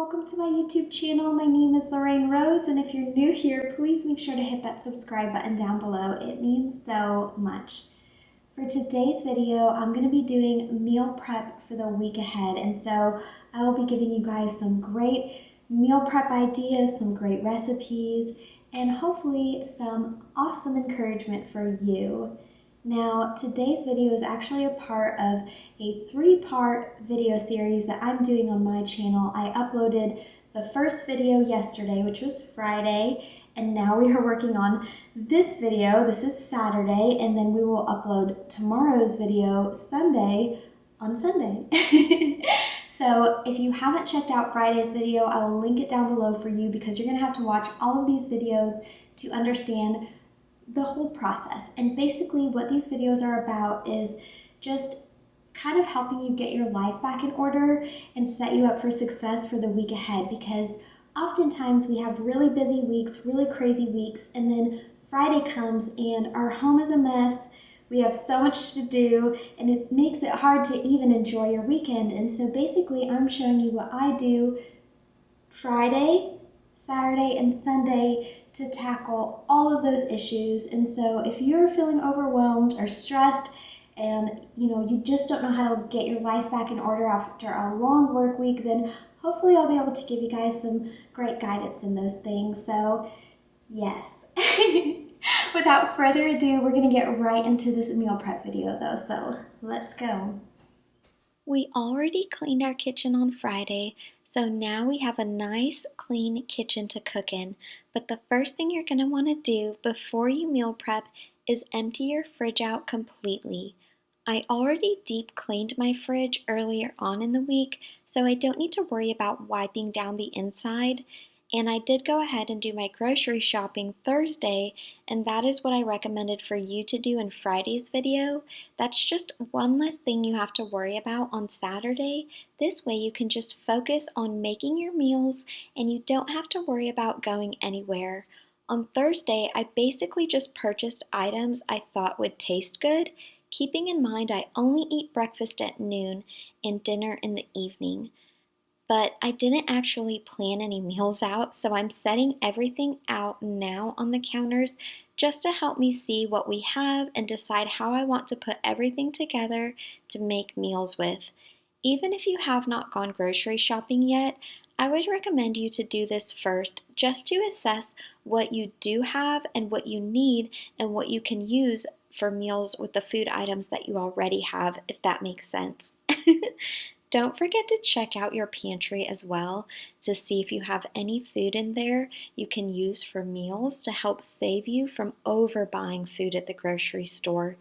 welcome to my YouTube channel. My name is Lorraine Rose, and if you're new here, please make sure to hit that subscribe button down below. It means so much. For today's video, I'm going to be doing meal prep for the week ahead, and so I will be giving you guys some great meal prep ideas, some great recipes, and hopefully some awesome encouragement for you. Now, today's video is actually a part of a 3-part video series that I'm doing on my channel. I uploaded the first video yesterday, which was Friday, and now we are working on this video. This is Saturday, and then we will upload tomorrow's video Sunday on Sunday. So if you haven't checked out Friday's video, I will link it down below for you because you're going to have to watch all of these videos to understand the whole process. And basically what these videos are about is just kind of helping you get your life back in order and set you up for success for the week ahead, because oftentimes we have really busy weeks, really crazy weeks, and then Friday comes and our home is a mess. We have so much to do and it makes it hard to even enjoy your weekend. And so basically I'm showing you what I do Friday, Saturday, and Sunday to tackle all of those issues. And so if you're feeling overwhelmed or stressed and you just don't know how to get your life back in order after a long work week, then hopefully I'll be able to give you guys some great guidance in those things. So yes. Without further ado, we're going to get right into this meal prep video though, so let's go. We already cleaned our kitchen on Friday, so now we have a nice clean kitchen to cook in. But the first thing you're going to want to do before you meal prep is empty your fridge out completely. I already deep cleaned my fridge earlier on in the week, so I don't need to worry about wiping down the inside. And I did go ahead and do my grocery shopping Thursday, and that is what I recommended for you to do in Friday's video. That's just one less thing you have to worry about on Saturday. This way you can just focus on making your meals and you don't have to worry about going anywhere. On Thursday, I basically just purchased items I thought would taste good, keeping in mind I only eat breakfast at noon and dinner in the evening. But I didn't actually plan any meals out, so I'm setting everything out now on the counters just to help me see what we have and decide how I want to put everything together to make meals with. Even if you have not gone grocery shopping yet, I would recommend you to do this first just to assess what you do have and what you need and what you can use for meals with the food items that you already have, if that makes sense. Don't forget to check out your pantry as well to see if you have any food in there you can use for meals to help save you from overbuying food at the grocery store.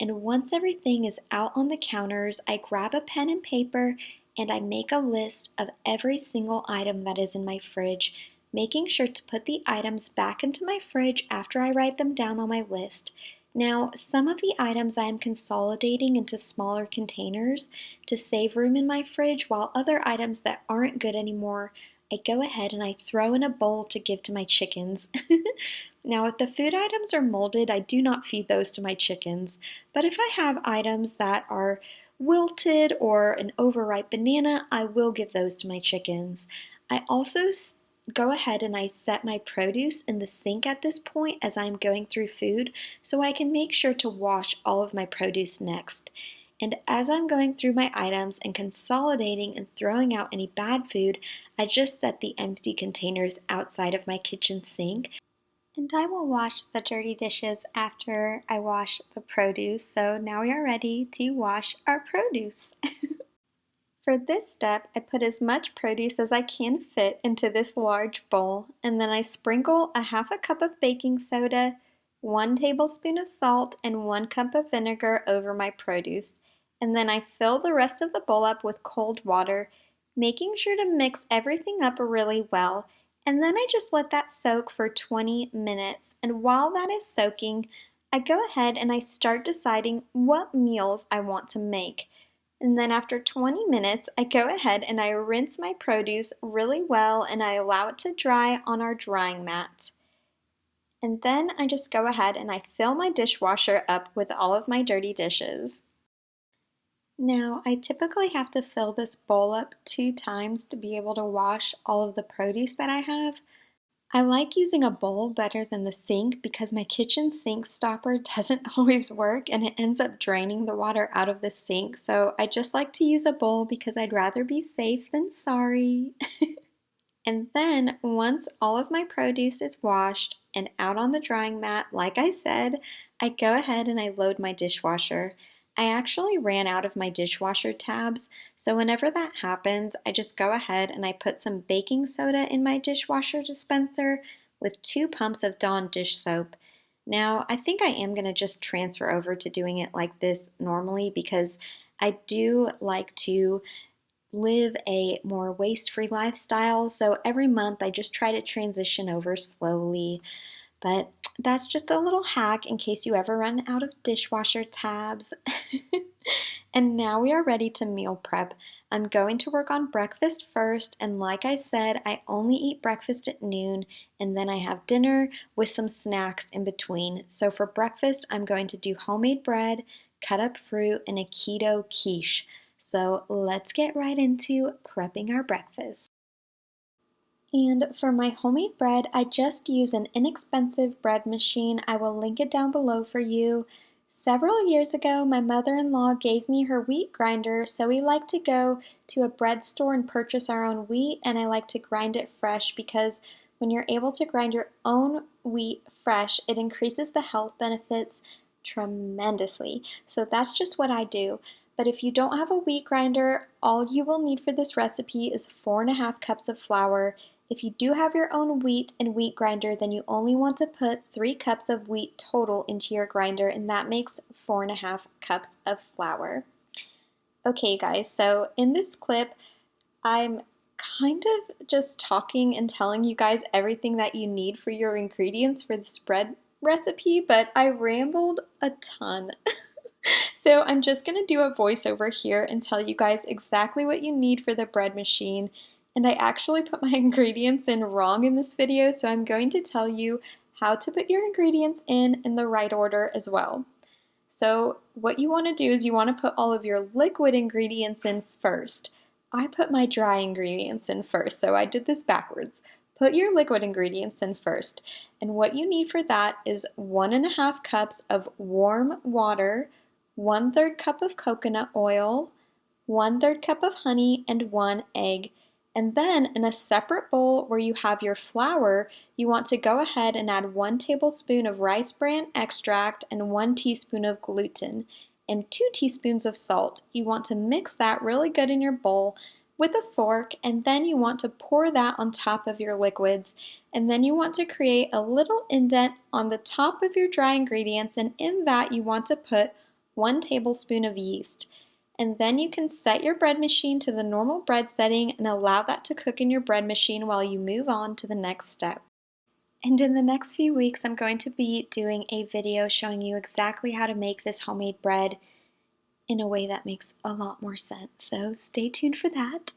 And once everything is out on the counters, I grab a pen and paper and I make a list of every single item that is in my fridge, making sure to put the items back into my fridge after I write them down on my list. Now, some of the items I am consolidating into smaller containers to save room in my fridge, while other items that aren't good anymore, I go ahead and I throw in a bowl to give to my chickens. Now, if the food items are molded, I do not feed those to my chickens, but if I have items that are wilted or an overripe banana, I will give those to my chickens. I also go ahead and I set my produce in the sink at this point as I'm going through food so I can make sure to wash all of my produce next. And as I'm going through my items and consolidating and throwing out any bad food, I just set the empty containers outside of my kitchen sink. And I will wash the dirty dishes after I wash the produce. So now we are ready to wash our produce. For this step, I put as much produce as I can fit into this large bowl, and then I sprinkle a half a cup of baking soda, 1 tablespoon of salt, and 1 cup of vinegar over my produce. And then I fill the rest of the bowl up with cold water, making sure to mix everything up really well. And then I just let that soak for 20 minutes. And while that is soaking, I go ahead and I start deciding what meals I want to make. And then after 20 minutes, I go ahead and I rinse my produce really well and I allow it to dry on our drying mat. And then I just go ahead and I fill my dishwasher up with all of my dirty dishes. Now, I typically have to fill this bowl up 2 times to be able to wash all of the produce that I have. I like using a bowl better than the sink because my kitchen sink stopper doesn't always work and it ends up draining the water out of the sink. So I just like to use a bowl because I'd rather be safe than sorry. And then once all of my produce is washed and out on the drying mat, like I said, I go ahead and I load my dishwasher. I actually ran out of my dishwasher tabs, so whenever that happens, I just go ahead and I put some baking soda in my dishwasher dispenser with 2 pumps of Dawn dish soap. Now, I think I am going to just transfer over to doing it like this normally because I do like to live a more waste-free lifestyle. So every month I just try to transition over slowly. But that's just a little hack in case you ever run out of dishwasher tabs. And now we are ready to meal prep. I'm going to work on breakfast first, and like I said, I only eat breakfast at noon, and then I have dinner with some snacks in between. So for breakfast, I'm going to do homemade bread, cut up fruit, and a keto quiche. So let's get right into prepping our breakfast. And for my homemade bread, I just use an inexpensive bread machine. I will link it down below for you. Several years ago, my mother-in-law gave me her wheat grinder, so we like to go to a bread store and purchase our own wheat, and I like to grind it fresh because when you're able to grind your own wheat fresh, it increases the health benefits tremendously. So that's just what I do. But if you don't have a wheat grinder, all you will need for this recipe is 4.5 cups of flour. If you do have your own wheat and wheat grinder, then you only want to put 3 cups of wheat total into your grinder, and that makes 4.5 cups of flour. Okay, guys, so in this clip, I'm kind of just talking and telling you guys everything that you need for your ingredients for this bread recipe, but I rambled a ton. So I'm just going to do a voiceover here and tell you guys exactly what you need for the bread machine. And I actually put my ingredients in wrong in this video, so I'm going to tell you how to put your ingredients in the right order as well. So what you want to do is you want to put all of your liquid ingredients in first. I put my dry ingredients in first, so I did this backwards. Put your liquid ingredients in first. And what you need for that is 1.5 cups of warm water, 1/3 cup of coconut oil, 1/3 cup of honey, and 1 egg. And then in a separate bowl where you have your flour, you want to go ahead and add 1 tablespoon of rice bran extract and 1 teaspoon of gluten and 2 teaspoons of salt. You want to mix that really good in your bowl with a fork, and then you want to pour that on top of your liquids. And then you want to create a little indent on the top of your dry ingredients, and in that you want to put 1 tablespoon of yeast. And then you can set your bread machine to the normal bread setting and allow that to cook in your bread machine while you move on to the next step. And in the next few weeks, I'm going to be doing a video showing you exactly how to make this homemade bread in a way that makes a lot more sense. So stay tuned for that.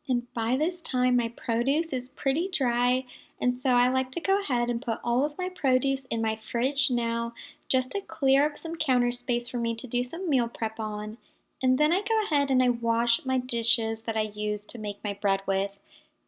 And by this time, my produce is pretty dry, and so I like to go ahead and put all of my produce in my fridge now just to clear up some counter space for me to do some meal prep on. And then I go ahead and I wash my dishes that I use to make my bread with.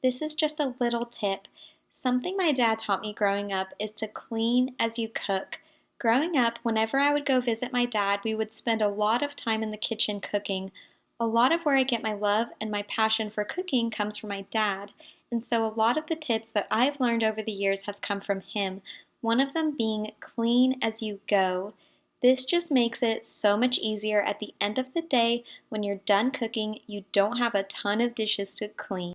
This is just a little tip. Something my dad taught me growing up is to clean as you cook. Growing up, whenever I would go visit my dad, we would spend a lot of time in the kitchen cooking. A lot of where I get my love and my passion for cooking comes from my dad, and so a lot of the tips that I've learned over the years have come from him, one of them being clean as you go. This just makes it so much easier at the end of the day when you're done cooking, you don't have a ton of dishes to clean.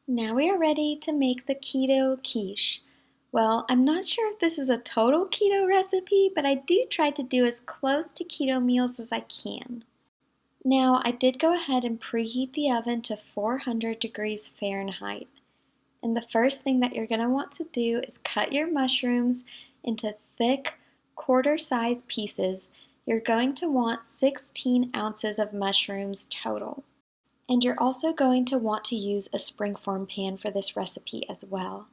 Now we are ready to make the keto quiche. Well, I'm not sure if this is a total keto recipe, but I do try to do as close to keto meals as I can. Now, I did go ahead and preheat the oven to 400 degrees Fahrenheit. And the first thing that you're going to want to do is cut your mushrooms into thick, quarter-size pieces. You're going to want 16 ounces of mushrooms total. And you're also going to want to use a springform pan for this recipe as well.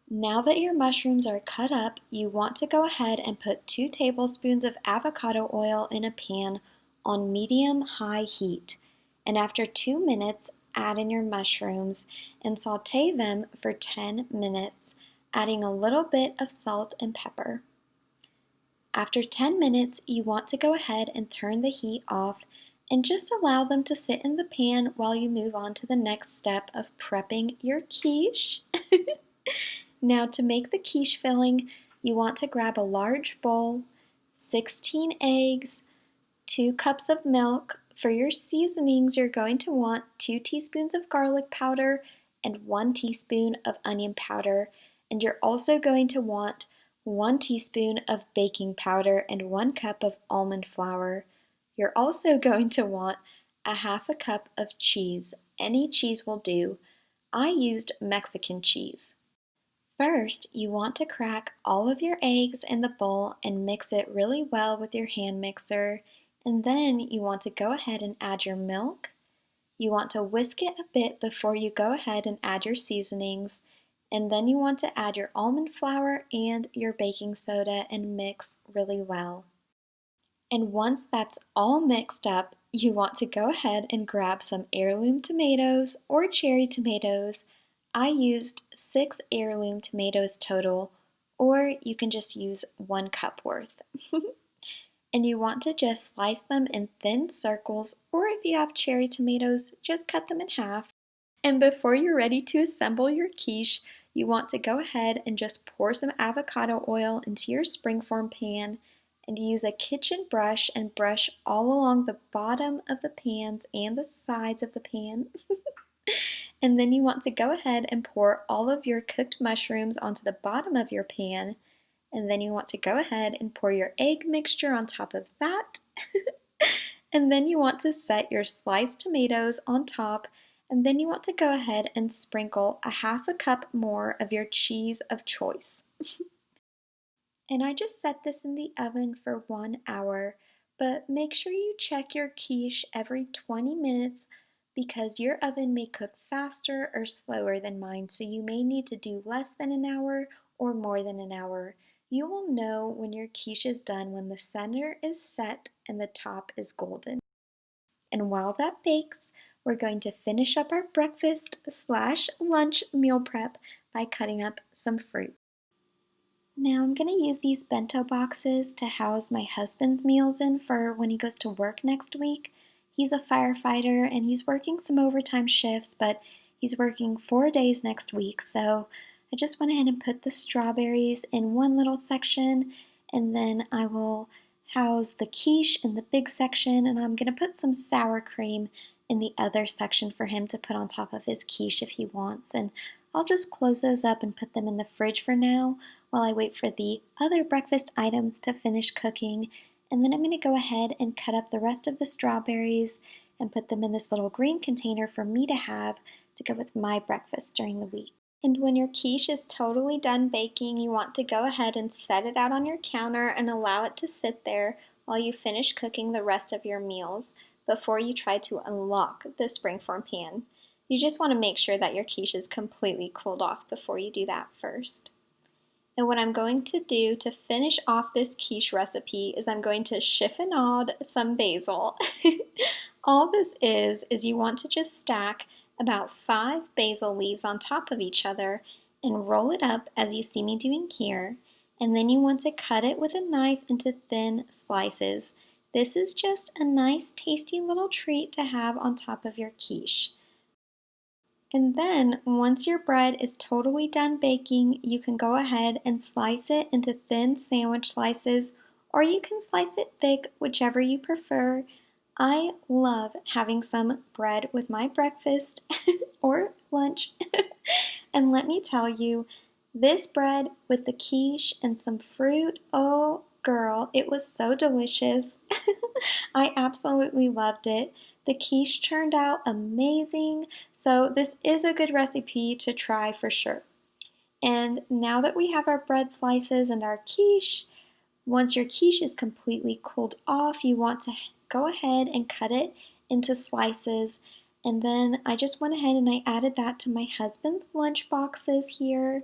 Now that your mushrooms are cut up, you want to go ahead and put 2 tablespoons of avocado oil in a pan on medium-high heat. And after 2 minutes, add in your mushrooms and sauté them for 10 minutes, adding a little bit of salt and pepper. After 10 minutes, you want to go ahead and turn the heat off and just allow them to sit in the pan while you move on to the next step of prepping your quiche. Now, to make the quiche filling, you want to grab a large bowl, 16 eggs, 2 cups of milk. For your seasonings, you're going to want 2 teaspoons of garlic powder and 1 teaspoon of onion powder, and you're also going to want 1 teaspoon of baking powder and 1 cup of almond flour. You're also going to want a half a cup of cheese. Any cheese will do. I used Mexican cheese. First, you want to crack all of your eggs in the bowl and mix it really well with your hand mixer. And then you want to go ahead and add your milk. You want to whisk it a bit before you go ahead and add your seasonings. And then you want to add your almond flour and your baking soda and mix really well. And once that's all mixed up, you want to go ahead and grab some heirloom tomatoes or cherry tomatoes. I used 6 heirloom tomatoes total, or you can just use 1 cup worth. And you want to just slice them in thin circles, or if you have cherry tomatoes, just cut them in half. And before you're ready to assemble your quiche, you want to go ahead and just pour some avocado oil into your springform pan and use a kitchen brush and brush all along the bottom of the pans and the sides of the pan. And then you want to go ahead and pour all of your cooked mushrooms onto the bottom of your pan. And then you want to go ahead and pour your egg mixture on top of that. And then you want to set your sliced tomatoes on top. And then you want to go ahead and sprinkle a half a cup more of your cheese of choice. And I just set this in the oven for 1 hour, but make sure you check your quiche every 20 minutes because your oven may cook faster or slower than mine, so you may need to do less than an hour or more than an hour. You will know when your quiche is done when the center is set and the top is golden. And while that bakes, we're going to finish up our breakfast/lunch meal prep by cutting up some fruit. Now I'm going to use these bento boxes to house my husband's meals in for when he goes to work next week. He's a firefighter and he's working some overtime shifts, but he's working 4 days next week. So I just went ahead and put the strawberries in one little section, and then I will house the quiche in the big section, and I'm going to put some sour cream in the other section for him to put on top of his quiche if he wants. And I'll just close those up and put them in the fridge for now while I wait for the other breakfast items to finish cooking. And then I'm going to go ahead and cut up the rest of the strawberries and put them in this little green container for me to have to go with my breakfast during the week. And when your quiche is totally done baking, you want to go ahead and set it out on your counter and allow it to sit there while you finish cooking the rest of your meals before you try to unlock the springform pan. You just want to make sure that your quiche is completely cooled off before you do that first. And what I'm going to do to finish off this quiche recipe is I'm going to chiffonade some basil. All this is you want to just stack about 5 basil leaves on top of each other and roll it up as you see me doing here. And then you want to cut it with a knife into thin slices. This is just a nice tasty little treat to have on top of your quiche. And then, once your bread is totally done baking, you can go ahead and slice it into thin sandwich slices, or you can slice it thick, whichever you prefer. I love having some bread with my breakfast or lunch. And let me tell you, this bread with the quiche and some fruit, oh girl, it was so delicious. I absolutely loved it. The quiche turned out amazing, so this is a good recipe to try for sure. And now that we have our bread slices and our quiche, once your quiche is completely cooled off, you want to go ahead and cut it into slices. And then I just went ahead and I added that to my husband's lunch boxes here.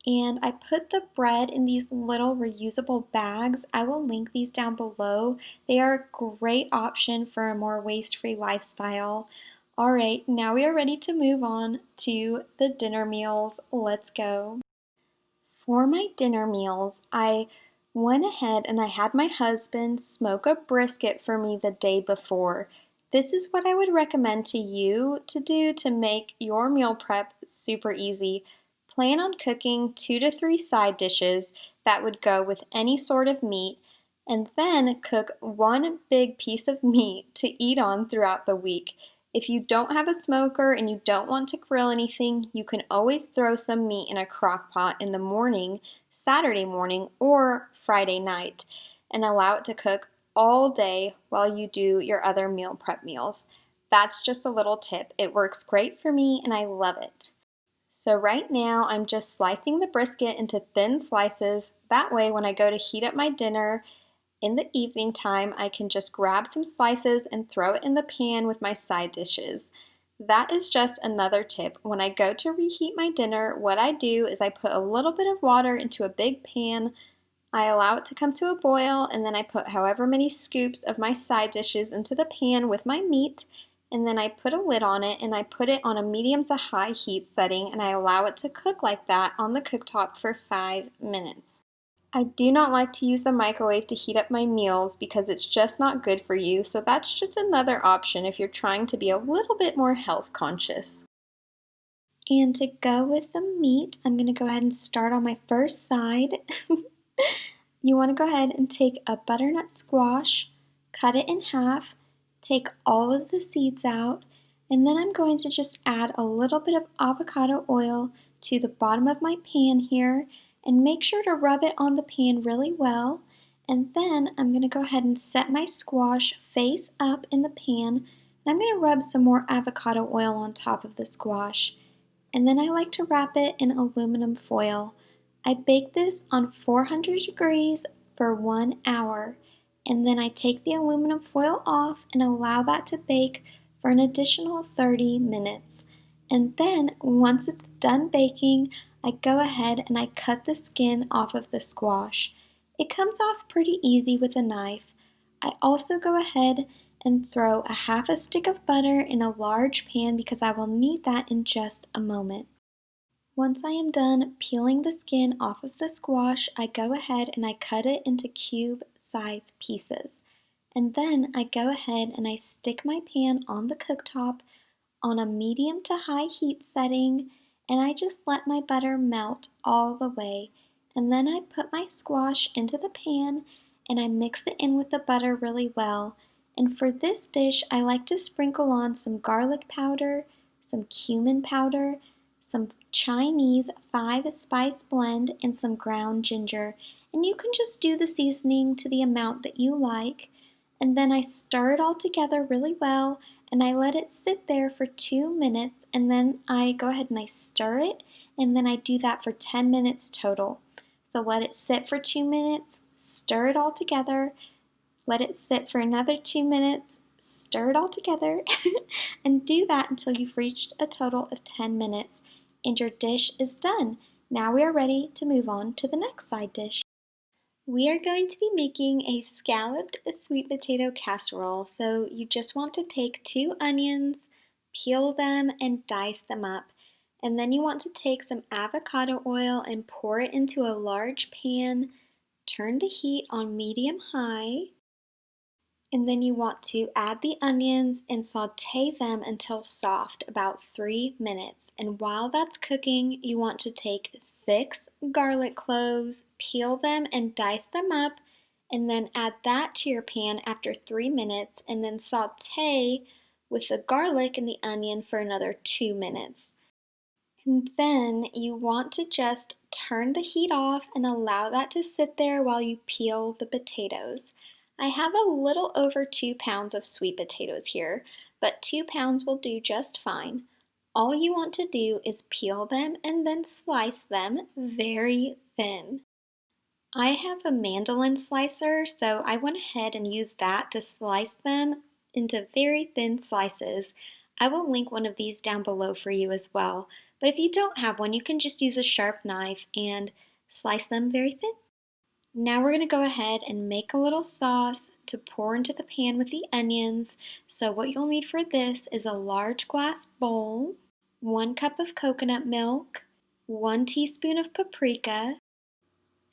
and I put the bread in these little reusable bags. I will link these down below. They are a great option for a more waste-free lifestyle. All right, now we are ready to move on to the dinner meals. Let's go. For my dinner meals, I went ahead and I had my husband smoke a brisket for me the day before. This is what I would recommend to you to do to make your meal prep super easy. Plan on cooking 2 to 3 side dishes that would go with any sort of meat, and then cook one big piece of meat to eat on throughout the week. If you don't have a smoker and you don't want to grill anything, you can always throw some meat in a crock pot in the morning, Saturday morning, or Friday night, and allow it to cook all day while you do your other meal prep meals. That's just a little tip. It works great for me and I love it. So right now I'm just slicing the brisket into thin slices. That way when I go to heat up my dinner, in the evening time, I can just grab some slices and throw it in the pan with my side dishes. That is just another tip. When I go to reheat my dinner, what I do is I put a little bit of water into a big pan, I allow it to come to a boil, and then I put however many scoops of my side dishes into the pan with my meat, and then I put a lid on it and I put it on a medium to high heat setting, and I allow it to cook like that on the cooktop for 5 minutes. I do not like to use the microwave to heat up my meals because it's just not good for you, so that's just another option if you're trying to be a little bit more health conscious. And to go with the meat, I'm going to go ahead and start on my first side. You want to go ahead and take a butternut squash, cut it in half, take all of the seeds out, and then I'm going to just add a little bit of avocado oil to the bottom of my pan here, and make sure to rub it on the pan really well. And then I'm going to go ahead and set my squash face up in the pan, and I'm going to rub some more avocado oil on top of the squash. And then I like to wrap it in aluminum foil. I bake this on 400 degrees for 1 hour, and then I take the aluminum foil off and allow that to bake for an additional 30 minutes. And then once it's done baking, I go ahead and I cut the skin off of the squash. It comes off pretty easy with a knife. I also go ahead and throw a half a stick of butter in a large pan because I will need that in just a moment. Once I am done peeling the skin off of the squash, I go ahead and I cut it into cube-size pieces. And then I go ahead and I stick my pan on the cooktop on a medium to high heat setting, and I just let my butter melt all the way. And then I put my squash into the pan and I mix it in with the butter really well. And for this dish, I like to sprinkle on some garlic powder, some cumin powder, some Chinese 5-spice blend, and some ground ginger. And you can just do the seasoning to the amount that you like. And then I stir it all together really well, and I let it sit there for 2 minutes, and then I go ahead and I stir it, and then I do that for 10 minutes total. So let it sit for 2 minutes, stir it all together, let it sit for another 2 minutes, stir it all together, and do that until you've reached a total of 10 minutes, and your dish is done. Now we are ready to move on to the next side dish. We are going to be making a scalloped sweet potato casserole. So you just want to take 2 onions, peel them, and dice them up. And then you want to take some avocado oil and pour it into a large pan. Turn the heat on medium-high. And then you want to add the onions and saute them until soft, about 3 minutes. And while that's cooking, you want to take 6 garlic cloves, peel them and dice them up, and then add that to your pan after 3 minutes, and then saute with the garlic and the onion for another 2 minutes. And then you want to just turn the heat off and allow that to sit there while you peel the potatoes. I have a little over 2 pounds of sweet potatoes here, but 2 pounds will do just fine. All you want to do is peel them and then slice them very thin. I have a mandolin slicer, so I went ahead and used that to slice them into very thin slices. I will link one of these down below for you as well, but if you don't have one, you can just use a sharp knife and slice them very thin. Now we're going to go ahead and make a little sauce to pour into the pan with the onions. So what you'll need for this is a large glass bowl, 1 cup of coconut milk, 1 teaspoon of paprika,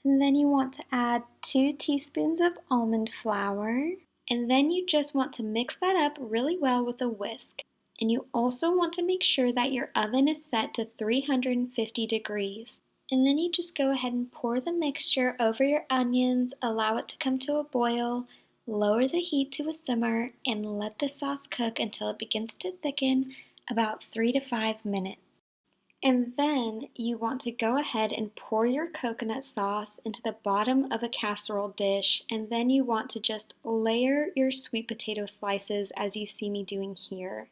and then you want to add 2 teaspoons of almond flour, and then you just want to mix that up really well with a whisk. And you also want to make sure that your oven is set to 350 degrees. And then you just go ahead and pour the mixture over your onions, allow it to come to a boil, lower the heat to a simmer, and let the sauce cook until it begins to thicken, about 3 to 5 minutes. And then you want to go ahead and pour your coconut sauce into the bottom of a casserole dish, and then you want to just layer your sweet potato slices as you see me doing here.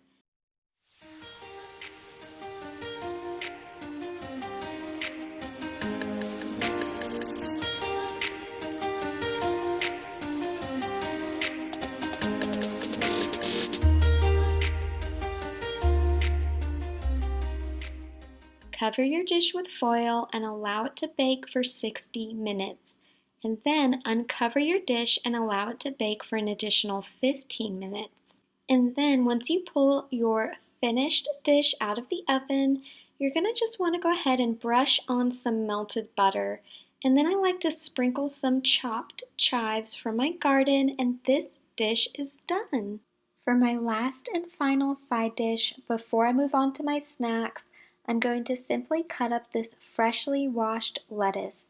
Cover your dish with foil and allow it to bake for 60 minutes. And then uncover your dish and allow it to bake for an additional 15 minutes. And then once you pull your finished dish out of the oven, you're going to just want to go ahead and brush on some melted butter. And then I like to sprinkle some chopped chives from my garden, and this dish is done. For my last and final side dish, before I move on to my snacks, I'm going to simply cut up this freshly washed lettuce.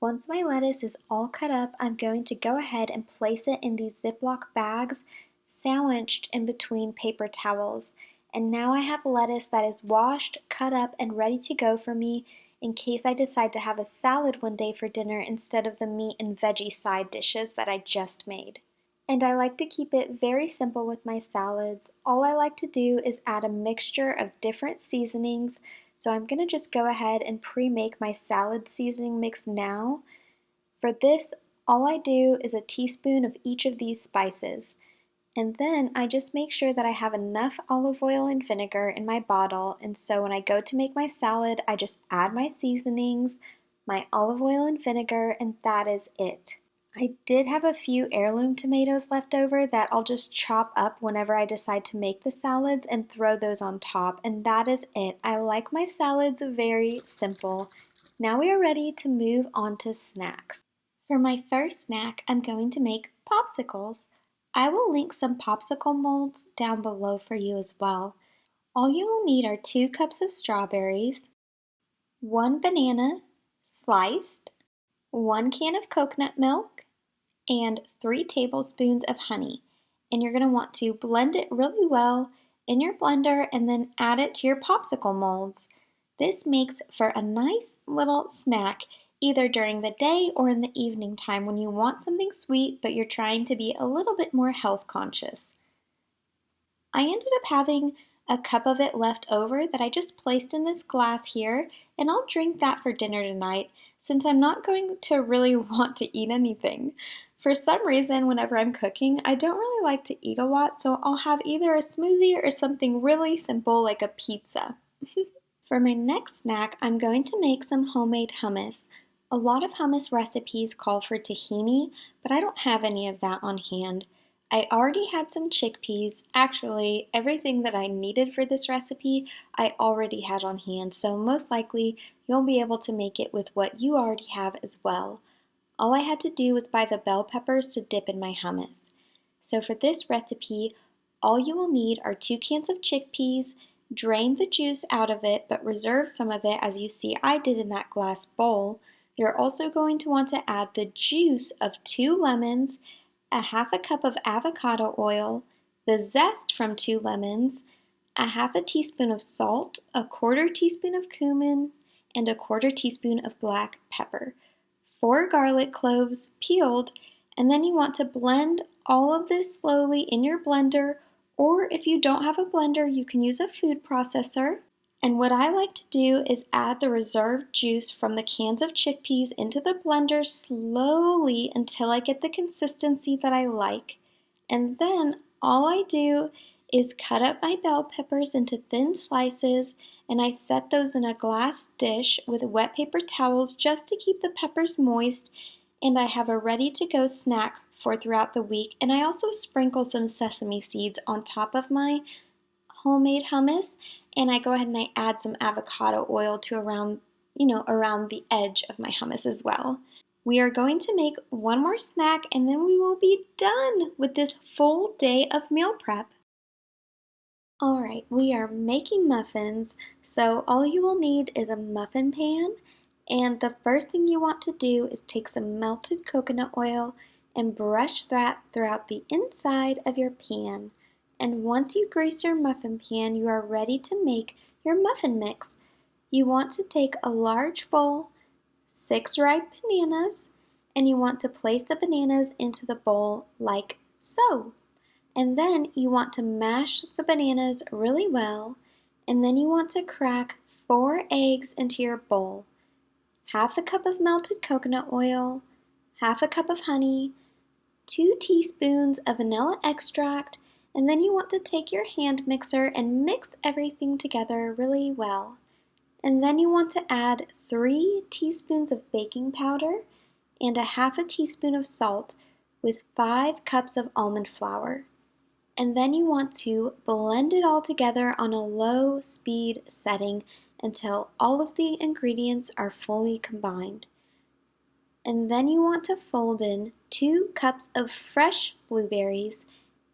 Once my lettuce is all cut up, I'm going to go ahead and place it in these Ziploc bags sandwiched in between paper towels. And now I have lettuce that is washed, cut up, and ready to go for me in case I decide to have a salad one day for dinner instead of the meat and veggie side dishes that I just made. And I like to keep it very simple with my salads. All I like to do is add a mixture of different seasonings. So I'm going to just go ahead and pre-make my salad seasoning mix now. For this, all I do is a teaspoon of each of these spices. And then I just make sure that I have enough olive oil and vinegar in my bottle. And so when I go to make my salad, I just add my seasonings, my olive oil and vinegar, and that is it. I did have a few heirloom tomatoes left over that I'll just chop up whenever I decide to make the salads and throw those on top, and that is it. I like my salads very simple. Now we are ready to move on to snacks. For my first snack, I'm going to make popsicles. I will link some popsicle molds down below for you as well. All you will need are 2 cups of strawberries, 1 banana sliced, 1 can of coconut milk, and 3 tablespoons of honey. And you're going to want to blend it really well in your blender and then add it to your popsicle molds. This makes for a nice little snack either during the day or in the evening time when you want something sweet but you're trying to be a little bit more health conscious. I ended up having a cup of it left over that I just placed in this glass here, and I'll drink that for dinner tonight since I'm not going to really want to eat anything. For some reason, whenever I'm cooking, I don't really like to eat a lot, so I'll have either a smoothie or something really simple like a pizza. For my next snack, I'm going to make some homemade hummus. A lot of hummus recipes call for tahini, but I don't have any of that on hand. I already had some chickpeas. Actually, everything that I needed for this recipe I already had on hand, so most likely you'll be able to make it with what you already have as well. All I had to do was buy the bell peppers to dip in my hummus. So for this recipe, all you will need are 2 cans of chickpeas. Drain the juice out of it, but reserve some of it as you see I did in that glass bowl. You're also going to want to add the juice of 2 lemons, a half a cup of avocado oil, the zest from 2 lemons, a half a teaspoon of salt, a 1/4 teaspoon of cumin, and a 1/4 teaspoon of black pepper, 4 garlic cloves peeled, and then you want to blend all of this slowly in your blender, or if you don't have a blender, you can use a food processor. And what I like to do is add the reserved juice from the cans of chickpeas into the blender slowly until I get the consistency that I like. And then all I do is cut up my bell peppers into thin slices, and I set those in a glass dish with wet paper towels just to keep the peppers moist, and I have a ready-to-go snack for throughout the week, and I also sprinkle some sesame seeds on top of my homemade hummus, and I go ahead and I add some avocado oil to around the edge of my hummus as well. We are going to make one more snack and then we will be done with this full day of meal prep. Alright, we are making muffins, so all you will need is a muffin pan, and the first thing you want to do is take some melted coconut oil and brush that throughout the inside of your pan. And once you grease your muffin pan, you are ready to make your muffin mix. You want to take a large bowl, 6 ripe bananas, and you want to place the bananas into the bowl like so. And then you want to mash the bananas really well, and then you want to crack 4 eggs into your bowl. Half a cup of melted coconut oil, half a cup of honey, 2 teaspoons of vanilla extract, and then you want to take your hand mixer and mix everything together really well. And then you want to add 3 teaspoons of baking powder and a half a teaspoon of salt with 5 cups of almond flour. And then you want to blend it all together on a low speed setting until all of the ingredients are fully combined. And then you want to fold in 2 cups of fresh blueberries,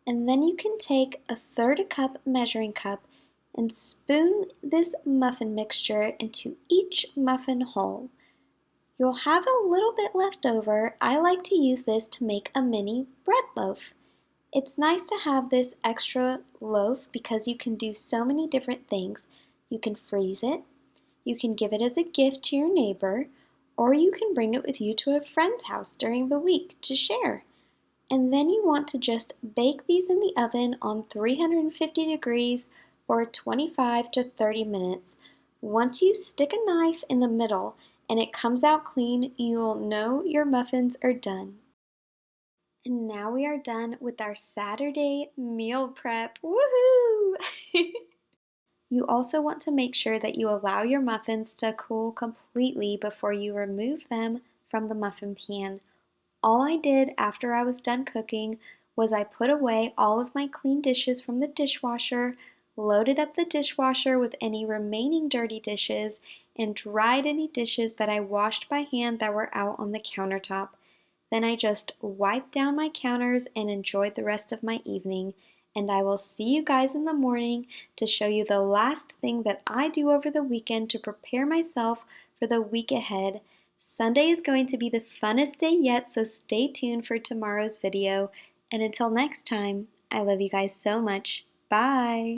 and then you can take a 1/3 cup measuring cup and spoon this muffin mixture into each muffin hole. You'll have a little bit left over. I like to use this to make a mini bread loaf. It's nice to have this extra loaf because you can do so many different things. You can freeze it, you can give it as a gift to your neighbor, or you can bring it with you to a friend's house during the week to share. And then you want to just bake these in the oven on 350 degrees for 25 to 30 minutes. Once you stick a knife in the middle and it comes out clean, you'll know your muffins are done. And now we are done with our Saturday meal prep. Woohoo! You also want to make sure that you allow your muffins to cool completely before you remove them from the muffin pan. All I did after I was done cooking was I put away all of my clean dishes from the dishwasher, loaded up the dishwasher with any remaining dirty dishes, and dried any dishes that I washed by hand that were out on the countertop. Then I just wiped down my counters and enjoyed the rest of my evening. And I will see you guys in the morning to show you the last thing that I do over the weekend to prepare myself for the week ahead. Sunday is going to be the funnest day yet, so stay tuned for tomorrow's video. And until next time, I love you guys so much. Bye!